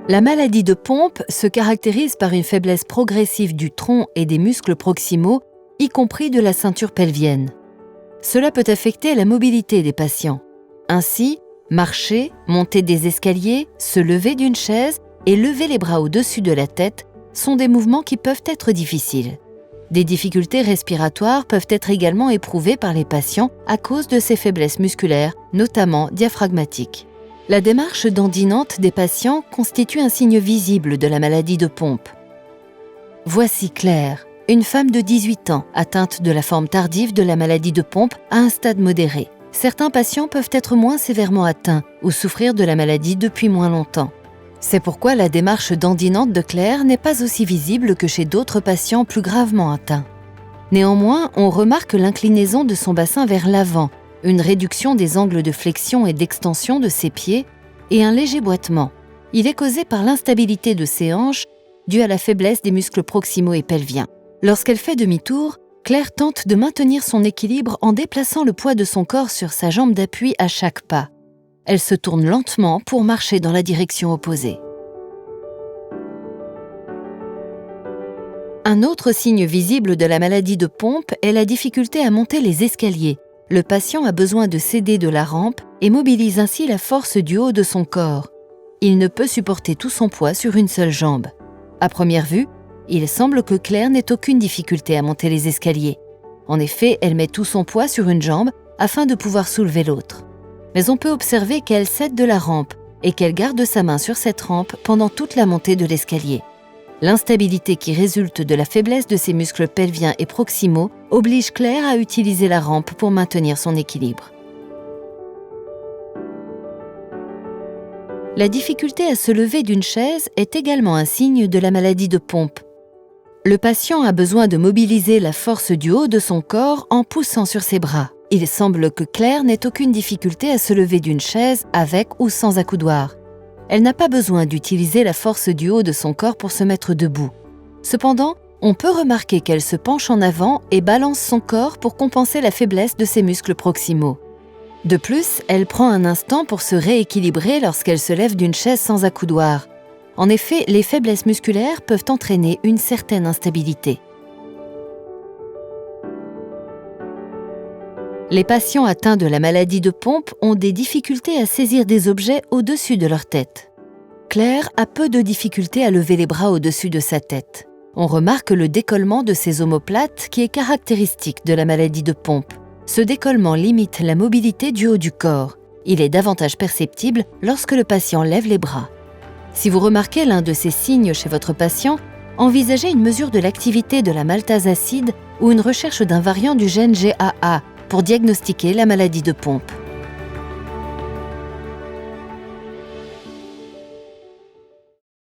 La maladie de Pompe se caractérise par une faiblesse progressive du tronc et des muscles proximaux, y compris de la ceinture pelvienne. Cela peut affecter la mobilité des patients. Ainsi, marcher, monter des escaliers, se lever d'une chaise et lever les bras au-dessus de la tête sont des mouvements qui peuvent être difficiles. Des difficultés respiratoires peuvent être également éprouvées par les patients à cause de ces faiblesses musculaires, notamment diaphragmatiques. La démarche dandinante des patients constitue un signe visible de la maladie de Pompe. Voici Claire, une femme de 18 ans atteinte de la forme tardive de la maladie de Pompe à un stade modéré. Certains patients peuvent être moins sévèrement atteints ou souffrir de la maladie depuis moins longtemps. C'est pourquoi la démarche dandinante de Claire n'est pas aussi visible que chez d'autres patients plus gravement atteints. Néanmoins, on remarque l'inclinaison de son bassin vers l'avant, une réduction des angles de flexion et d'extension de ses pieds et un léger boitement. Il est causé par l'instabilité de ses hanches due à la faiblesse des muscles proximaux et pelviens. Lorsqu'elle fait demi-tour, Claire tente de maintenir son équilibre en déplaçant le poids de son corps sur sa jambe d'appui à chaque pas. Elle se tourne lentement pour marcher dans la direction opposée. Un autre signe visible de la maladie de Pompe est la difficulté à monter les escaliers. Le patient a besoin de céder de la rampe et mobilise ainsi la force du haut de son corps. Il ne peut supporter tout son poids sur une seule jambe. À première vue, il semble que Claire n'ait aucune difficulté à monter les escaliers. En effet, elle met tout son poids sur une jambe afin de pouvoir soulever l'autre. Mais on peut observer qu'elle cède de la rampe et qu'elle garde sa main sur cette rampe pendant toute la montée de l'escalier. L'instabilité qui résulte de la faiblesse de ses muscles pelviens et proximaux oblige Claire à utiliser la rampe pour maintenir son équilibre. La difficulté à se lever d'une chaise est également un signe de la maladie de Pompe. Le patient a besoin de mobiliser la force du haut de son corps en poussant sur ses bras. Il semble que Claire n'ait aucune difficulté à se lever d'une chaise avec ou sans accoudoir. Elle n'a pas besoin d'utiliser la force du haut de son corps pour se mettre debout. Cependant, on peut remarquer qu'elle se penche en avant et balance son corps pour compenser la faiblesse de ses muscles proximaux. De plus, elle prend un instant pour se rééquilibrer lorsqu'elle se lève d'une chaise sans accoudoir. En effet, les faiblesses musculaires peuvent entraîner une certaine instabilité. Les patients atteints de la maladie de Pompe ont des difficultés à saisir des objets au-dessus de leur tête. Claire a peu de difficultés à lever les bras au-dessus de sa tête. On remarque le décollement de ses omoplates qui est caractéristique de la maladie de Pompe. Ce décollement limite la mobilité du haut du corps. Il est davantage perceptible lorsque le patient lève les bras. Si vous remarquez l'un de ces signes chez votre patient, envisagez une mesure de l'activité de la maltase acide ou une recherche d'un variant du gène GAA pour diagnostiquer la maladie de Pompe.